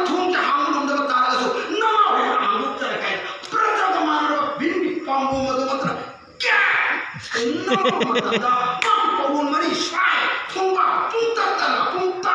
थों के हांग नंदब तारगसु नमा है आंगुक तरकाय प्रजाग मानव बिंबी पांगु मधुमत्र क्या नमा मतदा पवन मरी स्वाय थोंगा पुंता तला पुंता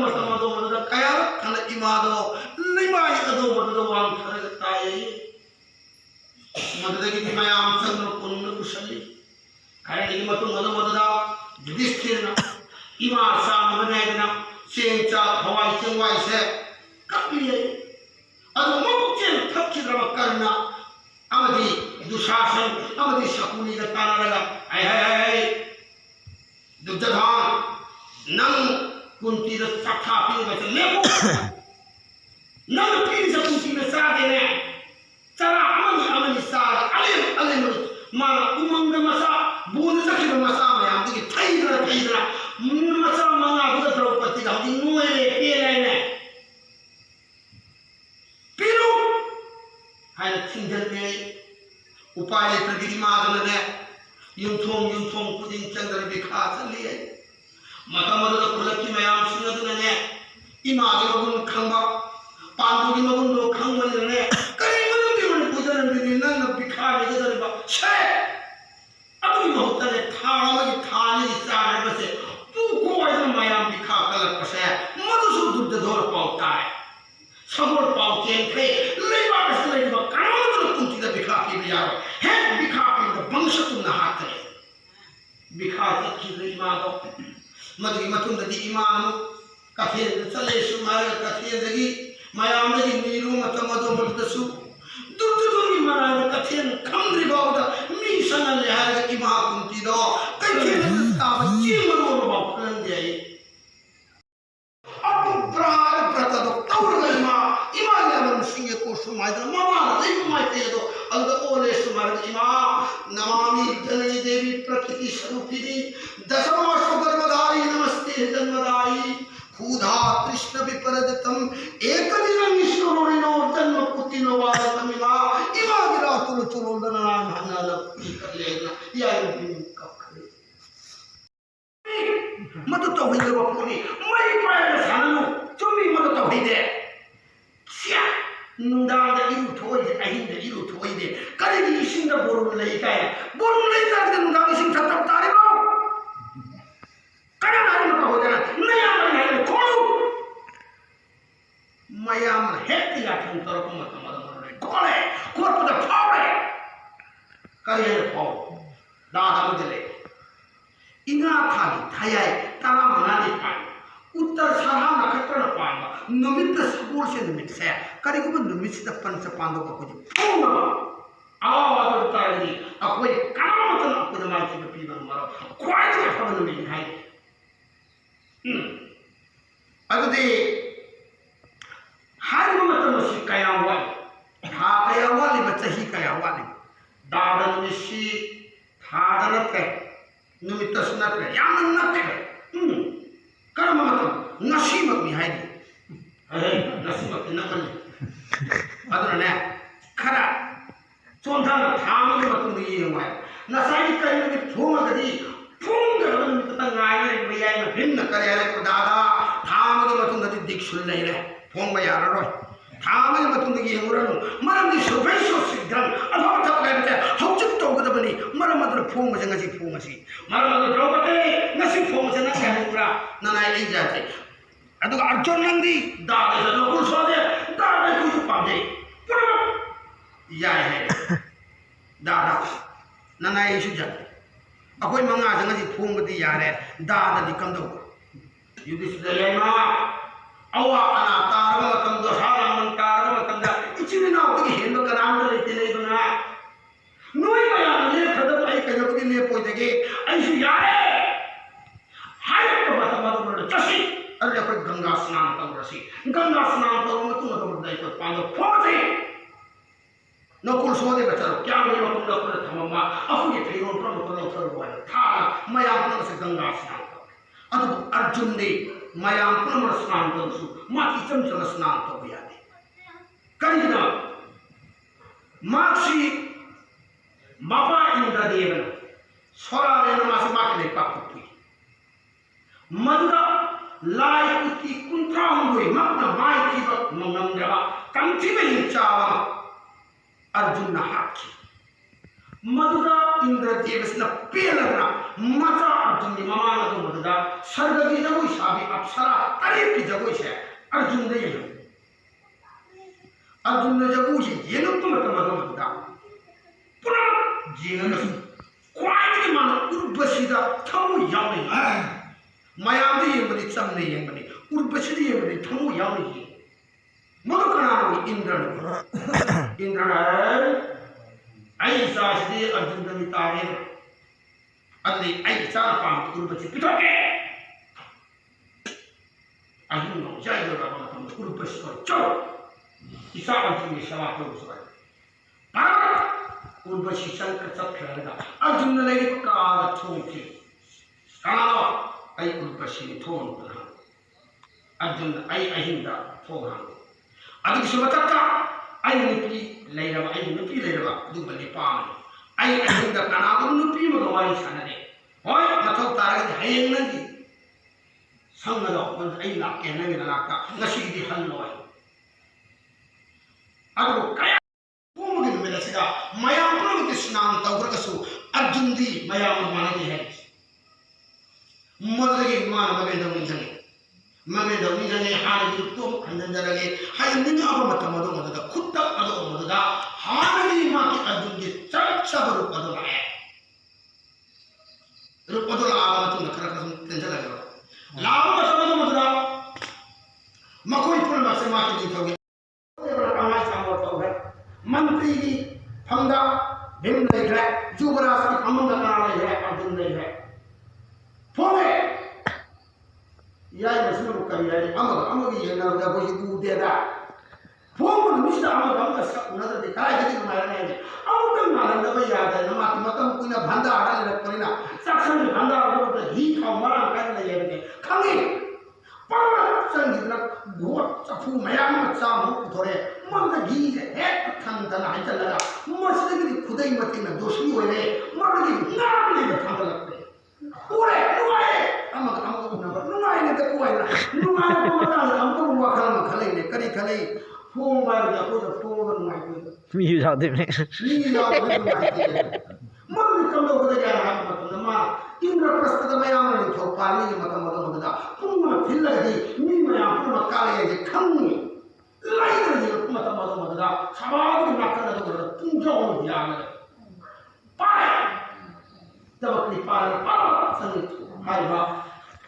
मतम अदो मदद कया खन इमादो लिमाई अदो मदद वांग खरग ताये मदद की मयाम संग कुन्न कुशली खरे की मतम अदो मदद युधिष्ठिर इमा साम बनायना सेंचा हवाई चंवाई से कपिले अदो मुक्चेन थक्किरम करना अमदी दुशासन अमदी शकुनी का ताना लगा हाय दुर्योधन नंग कुंती द सखा पी में लेको नंग पी से कुंती में सा देने चला अमनी सा अले माना उमंग मसा बूंद सखी मसा में हम देखिए थई दरा मसा मंगा बुद द्रौपदी का हम नोए पे लेने पीरो हाय सिंजल में उपाय प्रगिरी मादन ने युद्धों कुदिन चंद्र बिखा चलिए मतमद खुलकी मयाम सिंहदने इमागे मगुन खंबा पांडुगी मगुन दो खंबने कई मनुबी मन पूजन बिनि नन बिखा निगदरबा छे अबुई बहुतरे थामगी थानी सारे बसे तू कोई मयाम बिखा कलक पसे मधुसु दुर्द धोर पाउता है सबोर पाउ केन थे लेवा बसले ब कामत कुंती द बिखा की बिया है बिखा की द वंश तुम न हाथ है बिखा की रीमा दो मदगी मतुंदगी इमान कथे चले सुमार कथे दगी मयाम दगी नीरू मतमदो मदसु दुर्दुदुनी मराय कथे खंद्रि बाउद मीशन लेहार इमा कुंती दो कथे ताव जीवनो बापन जाई अब प्राण व्रत दो तौरगमा इमा लेवन सिंह को सुमाय द मामा लेमाय ते दो अलग ओले सुमार इमा नमामि जननी देवी प्रकृति स्वरूपिणी दशमा सुगर्भधारी नमस्ते जन्मदायी खुदा कृष्ण विपरदतम एक दिन ईश्वरोनिनो जन्म पुतिनो वारतमिमा इमा गिरा तुल चुरोदन नाम हन्नाल कर लेना या इन कखरे मत तो होई दे बपुनी मई पाए साननु चुमी मत तो होई दे क्या नुंदांग इरु थोई दे अहिं दे इरु थोई दे करी दी सिंग बोरु लई काय बोरु लई ता दे नुंदांग सिंग तब तारे बो कना नारी मत हो जाना नया नहीं खोलू मयाम हेती आठन तरफ मत मरे कोले कोरप द फावरे करिए फाव दादा मुझले इना थाली थायाय तारा मनाली पाई उत्तर सारा नक्षत्र पांगा निमित्त सगुर से निमित्त से करी को निमित्त से पंच पांडव को कुछ पूर्ण आवाज उतारी अकोई काम मत न को मार के पीवन मारो कोई तो फलन में है अगदे हर मत मसी कया वाली था कया वाली बच्ची कया वाली दादन मिशी थादन पे निमित्त सुनत है यान नक है कर्म मत नसीमत में है अरे नसीमत नकल अदरने खरा चोंधा थाम के मत में ये हुआ नसाई करने में फूम गदी फूम गदन में तंग आए रे भैया में भिन्न करे रे को दादा थाम के मत गदी दिक्सुल नहीं रे फूम में यार रो थाम के मत गदी मुरनु मरम दी सुभेशो सिद्धन अथवा तब कहते हौचक तो गदबनी मरम मदर फूम में जंगसी फूम सी मरम मदर द्रौपदी नसी फूम से न कहने पूरा ननाई नहीं जाते अदु अर्जुन नंदी दागे से लोग सोदे दागे कुछ पादे पूरा या है दादा ननाई इशू जाते अकोई मंगा जंगसी फूम दी यार है दादा दी कंदो युधिष्ठिर लेना अवा अना तारम मतम दोहारा मन तारम मतम दा इचिने ना उनकी हेंदो कराम लेते ले बना नोई मया ले खदम आई कजो की ले पोई देगे ऐसी यार है हाय तो मत चसी अरे कोई गंगा स्नान कर रसी गंगा स्नान करो मैं तुम तो बदलाई को पांडव फोड़े नकुल सोदे बचारो क्या मेरे को लोग कर थममा अफु ये फिरों पर तो लोग कर हुआ था मैं अपने से गंगा स्नान कर अद अर्जुन ने मैं अपने स्नान कर सु माती चमचल स्नान तो बिया दे करीना माक्षी मापा इंद्रदेवन सोरा ने नमासे माके ले पाकुती मधुरा लाई कुती कुंठा हुए मग्न माई की बत मंगम जवा कंठी में चावा अर्जुन न हाथी मधुरा इंद्रदेव पेलना मचा अर्जुन की ममान मधुदा स्वर्ग की जगह साबी अप्सरा तरीफ की जगह से अर्जुन ने जगह से ये लोग तुम मधुदा पुनः जीवन क्वाइट मान उर्वशीदा थमु यावनी मयाम ये बड़ी चम नहीं है बड़ी उर्वशी ये बड़ी थमु यावनी मधुकना इंद्र ऐसा इसलिए अर्जुन ने तारे अगले ऐसा पांच उर्वशी पिटोके अर्जुन ने जाए जो रावण को उर्वशी को चलो इसा अर्जुन ने सवाल को उसका पर उर्वशी शंकर सब खेलेगा अर्जुन ने लेके काल छोड़े कालो ऐ उर्वशी थोन बना अर्जुन ऐ अहिंदा थोन अधिक सुबह ऐ नुपी लेरवा ऐ नुपी लेरवा दुबले पाम ऐ अहिंदा कनागु नुपी मगवाई सानरे होय मथौ तारगे हयेंग नंगी संगदो मन ऐ लाके नंगी लाका नसीदी हल्लोय अगु कया पूमुगी मेलसिदा मयाम पुनः स्नान तौरगसु अर्जुन दी मयाम मानगे है मदगे मान मगे दौनी जने हान युक्तो खंडन जरगे हाय निंग अब मतमदो मददा खुत्ता अदो मददा हानगी मा की अर्जुन के चर्चा रूप अदो है रूप अदो लावा तो नखरा कसम तेंजा लगे लावा मतमदो मददा मकोई पुन मासे मा की दिखोगे कमाई सामर्थ्य है मंत्री की फंदा भीम नहीं है युवराज की अमन का है अर्जुन नहीं है फोने यार मसले करी है अमग ये ना उधर कोई दूध दे दा फोन में मिस्टर अमग सब उन्हें दिखाई देती मारने हैं अमग का मारने का भी याद है ना माती मतम कोई ना भंडा आड़ा ले रखते ना साक्षात भंडा आड़ा तो ही खाओ मरा करने ये भी खाने पर संगीत ना बहुत चफू मयाम मचा मुक थोड़े मन का घी है खंड ना है चल लगा मस्ती की खुदाई मती ना दोषी हुए रे मन की नाम ले खंड लगते पूरे नुआए अमग नुआए ने तो कोई ना नुआए को मता हमको हुआ खलम खले ने करी खले फोन बार जा को फोन नुआए को मी जाते ने मन में कम लोग दे रहा है मतलब मा इंद्रप्रस्थ में आने तो पाली मतलब दा पुन फिर लगी मी में पुन काले के खंगी लाई दे मतलब दा सवाल के नकल तो तुम जो हो दिया पाए तब अपनी पार संगीत हाय बा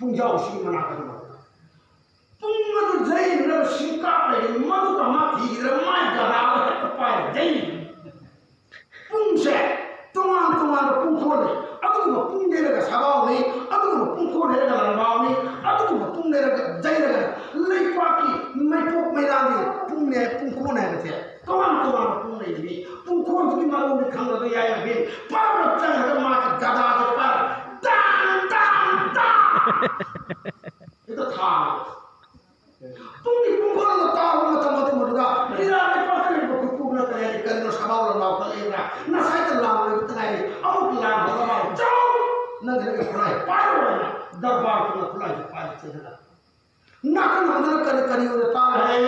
पूजा उसी मना कर पुंग तो जय न शिका पे मधु का माथी रमा गराव है पाए जय पुंग से तुमान पुंग खोले अब तो पुंग दे लगा सवाल नहीं अब तो पुंग खोले लगा लंबाव नहीं अब तो पुंग दे लगा जय लगा लई पाकी मैं पोक मैदान दे पुंग खोने है बच्चे तुमान पुंग नहीं भी पुंग खोन की मालूम नहीं खंग तो यार भी पर चल कर मां का गदा के पर टांग टांग टांग ये तो था तुम भी पुंग खोन तो तार मत मरुदा तेरा ने पकड़ को पुंग न करे करनो सवाल लंबाव कर लेना न साइकिल लाव ले इतना है अब लाव भगवा जाओ न घर के खुला है पार ना दरबार को खुला है पार से नाकन हमने करी और तार है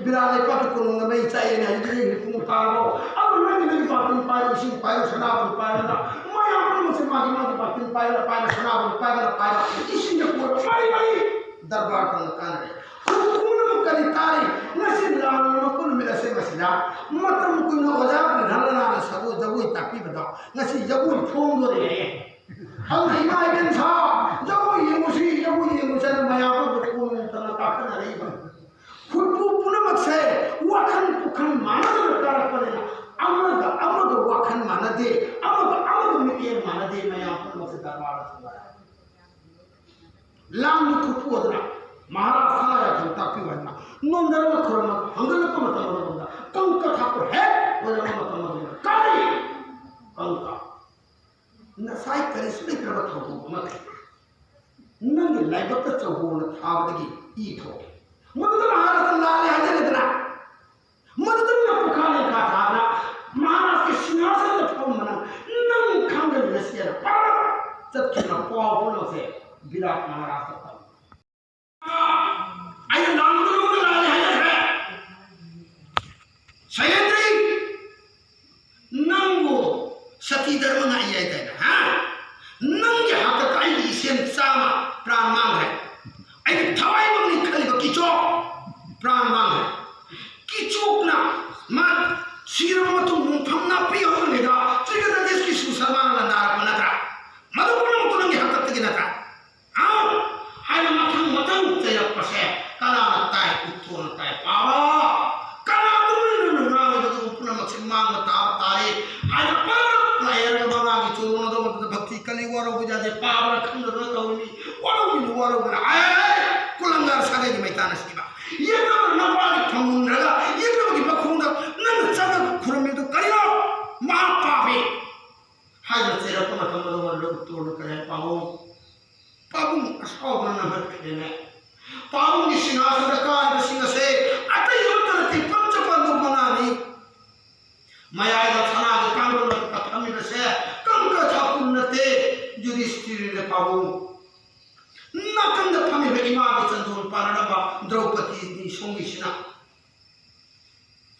बिराले पक को नहीं चाहिए नहीं ये पुंग तार हो अब नहीं बात पाए उसी पाए शराब पाए ना मैं अपन मुझसे मागी बात पाए शराब पाए इसी ने पूरा भाई दरबार का कान है कुन करी तारी नसे लाल कुन मिला से मसला मतम कुन औजार ढलना सबो जबो तापी बताओ नसे जबो फोन दो रे हम नहीं मायन था जबो ये मुझे मैं आपको कुन तना काटन नहीं बन खुद पुन मत से वखन पुखन मानव कर पड़ेगा अमग वखन माना दे अमग मिटे माना दे मैं आपको मत दरबार सुनाया लाम खुद ओदरा महाराज साया था ताकि वरना नंदर में खुरमा हंगल को मत बोलना कंका ठाकुर है वो मत बोलना काली कंका न साई करे सुने कर तो मत नंग लाइबत चौगोन आवदगी ई थो मत महाराज लाले हजर इतना मत न पुखाने का था महाराज के सिंहासन पर ठम मना नंग खंगल नसिया पर चक्की न पाव से विराट महाराज का आये नाम लोग लाले है सयत्री नंगो सती प्राण मांगे कि चूकना मान सीरम मतु मुफमना पी हो लेगा त्रिगत देश की सुसमान लंदार मनत्रा मधुपुर मुतुनंगे हकत की नत्रा हाँ हाय मतन मतन तेरा पसे कला नताय उत्तों नताय पावा कला दुर्मिन नराव जब उपना मक्सिमांग नताव तारे हाय पर लायर बाबा की चोरों दो मत भक्ति कली वारों बुझा दे पावा खंड रता हुई वारों बना आये कुलंगार सागे की मैदान स्थिबा ये तो नवाली फंगुंडगा ये तो की बखुंडा नन चंद खुरमे तो करियो महापापी हाय तेरा तो मतलब लोग तोड़ करे पाओ पाबू असौर न हट ने पाबू की सिंहासन का सिंह से अतः योतरती पंचपंदु बनानी माया का थाना के कांडों में कथामी से कंका था पुण्यते युधिष्ठिर ने पाबू नकंद फमी वे इमाम चंदोल पारणबा द्रौपदी दी सोंगी सिना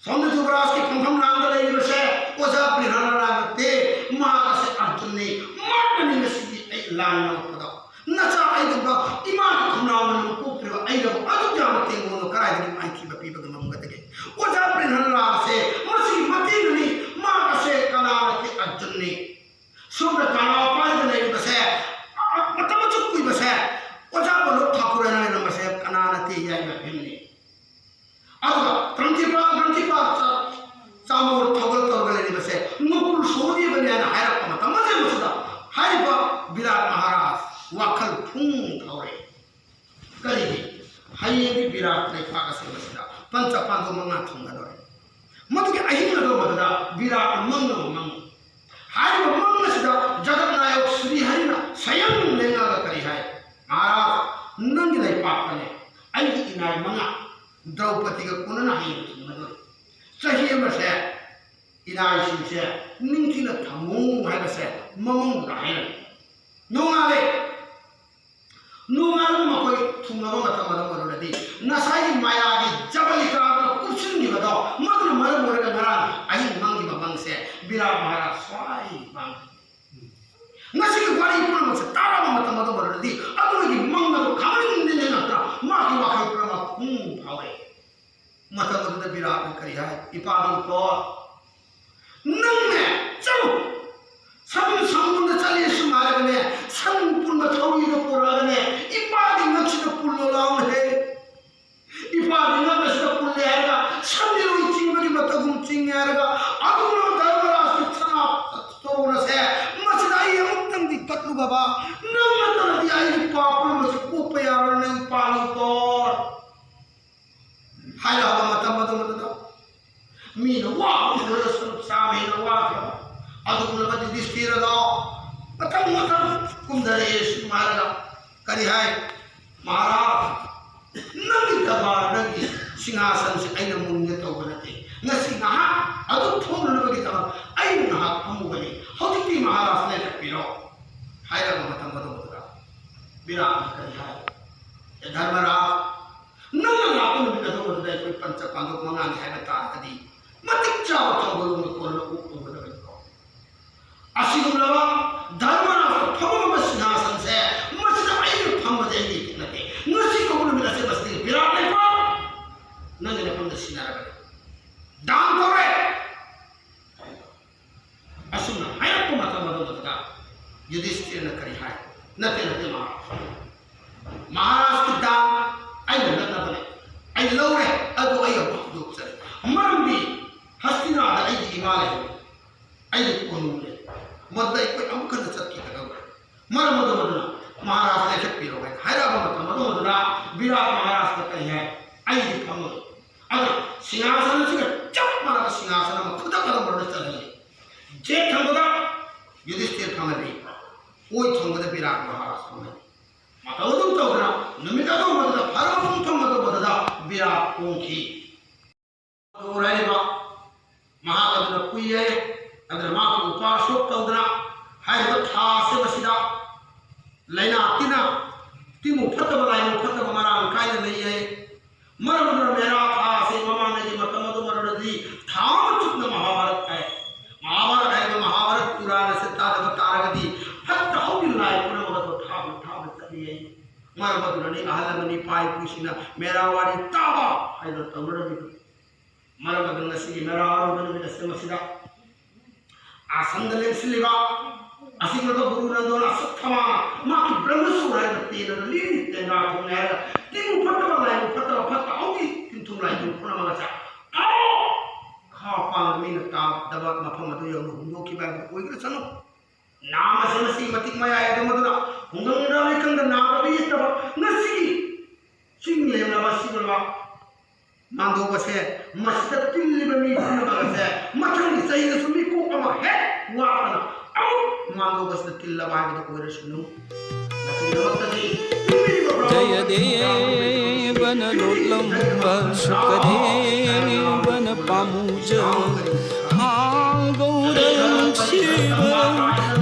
सौंदर्य युवराज के फंफम नाम ले इनसे ओजा प्रिहरनागते महाकाश अर्जुन ने मार्गनी में सीधी लाना पड़ा नचा आइदुगा इमाम खुनावन को प्रिय आइदो अजुजामते मोनो कराय दी माइकी बपी बगमंगत के ओजा प्रिहरनाग से मसी मती नहीं महाकाश कलावती अर्जुन ने सुब्र काला पाद नहीं बसे मतलब चुप कोई बसे ओजा बोलो ठाकुर ने नंबर से कनानती जाय में हिमने अगला ग्रंथि पा सामोर थगल तोगले ने बसे नुकुल सोनी बने ना हाय रखा मत मजे मुसदा हाय बा विराट महाराज वाखल फूं थौरे करी हाय भी विराट ने फाका से बसदा पंच पांडु मंगा थंगा दरे मत के अहिन दो बददा विराट मंग हाय बा मंग सदा जगत नायक श्री हरि ना स्वयं लेना करी है महाराज नंग नहीं पाप ने आई इनाय मंगा द्रौपदी का कुन नहीं मतलब सही में से इनाय सिंह से निंथी न थमू है बसे ममंग है नोंगाले मकोई थुंगो मतलब दी नसाई माया की जबली का कुछ नहीं बताओ मतलब मर मोर का घरा आई मंगी बंग से विराट महाराज स्वाई बंग नसी की बड़ी पुन से तारा मतलब दी अगले की मंग तो खाने नहीं ना मां की वाखा प्रमा भावे मतलब विराट करी है इपादों को नंगे चलो सब समुद्र चले इस मार्ग में संपूर्ण थोड़ी तो पूरा ने इपादी नक्षत्र पुल्लो लाऊं है इपादी नक्षत्र पुल्ले है का संधि लोग चिंगरी मतगुम चिंगे का अगुनो दरबार सुचना तो न से मचदाई मुक्तम दी कत्लु बाबा नमतन दी आई पापड़ मच कोपे यार ने पानी तो हाय लावा मत मीन वाक सुरसुर सामे न वाक अदुकुल मत दिस्तीर दो मत कुंदरेश मार्ग करी है महाराज नंगी दबार नंगी सिंहासन से ऐन मुंगे तो बनते नसी नहा अदु थोन नबगी तब ऐन नहा अमुगली हौदिकी महाराज ने पिरो हाय लावा मत विराट करी है धर्मराज नंग लाकुन बिदो बदे कोई पंच पांडव मंगा है बता कदी मतिच्चा तो बोलो में कोल को बदल को असिगुलवा धर्मराज फम सिंहासन से मस्जिद आई फम देगी नते नसी को बोलो मिला से बस्ती विराट नहीं पा नंग ने पंद सिनारा दान करे असुन हाय को मत बता युधिष्ठिर न करी है नते महाराज की दान आई नगना बने आई लौरे अदो आई दुख चले मरम भी हस्तिना आई हिमालय आई कोनुले मद्दई कोई अमुक न चक्की लगा मरम मदना महाराज ने चक्की लो है हैदराबाद मदना विराट महाराज का कही है आई दिखम अगर सिंहासन से चप मारा सिंहासन में खुदा कदम बढ़ चले जे थंगदा युधिष्ठिर थंगदे कोई थंगदे विराट महाराज थंगदे मतवदुम तोगना नमितादो मददा फरवुम तो मददा विराट कोंखी ओराइबा महाकविना कुये अगर मां को उपासक तोगना हाय था से बसिदा लेना तिना तिमु फतब लाइनो फतब मारा काय नहीं है मरम मेरा था से मामा ने जी मतमदो मरदी थाम चुक महाभारत है महाभारत पुराण से तारगदी फत हो बिलाय पुनः मत था तभी मरमदुरनी आहलमनी पाई पुष्य ꯄꯥꯕꯨꯡꯁꯤꯅ ꯃꯦꯔꯥꯋꯥꯔꯤ ꯇꯥꯕ ꯍꯥꯏꯗꯅ ꯇꯧꯅꯔꯝꯃꯤꯕ ꯃꯔꯝ ꯑꯗꯨꯅ ꯉꯁꯤꯒꯤ ꯃꯦꯔꯥ ꯍꯔꯥꯎꯕ ꯅꯨꯃꯤꯠ ꯑꯁꯤꯗ आसंद लेंसिलिबा असिंगतो गुरु नंदोन असथमा माकी ब्रह्मसुर है तेन लीन तेना थोंने तिमु फटवा लाइ फटवा फट आउगी तिमथुम लाइ जु पुना मगा आओ खा पांग मिन ता दबा मफम अदु यौ हुंदो की बा कोइग्र सनो नाम समसी मतिक मया है दमदना हुंगंग राले कंग नाम बि तब नसी सिंगले ना बसिबलवा मांदो बसे मस्त तिल्लिबा मी पुना बसे मथंग सही सुमी को अमा है वापना औ मांदो बस तिल्ला बाग तो कोइर सुनु जय देवन लोलम शुकदेवन पामुज गौरव शिव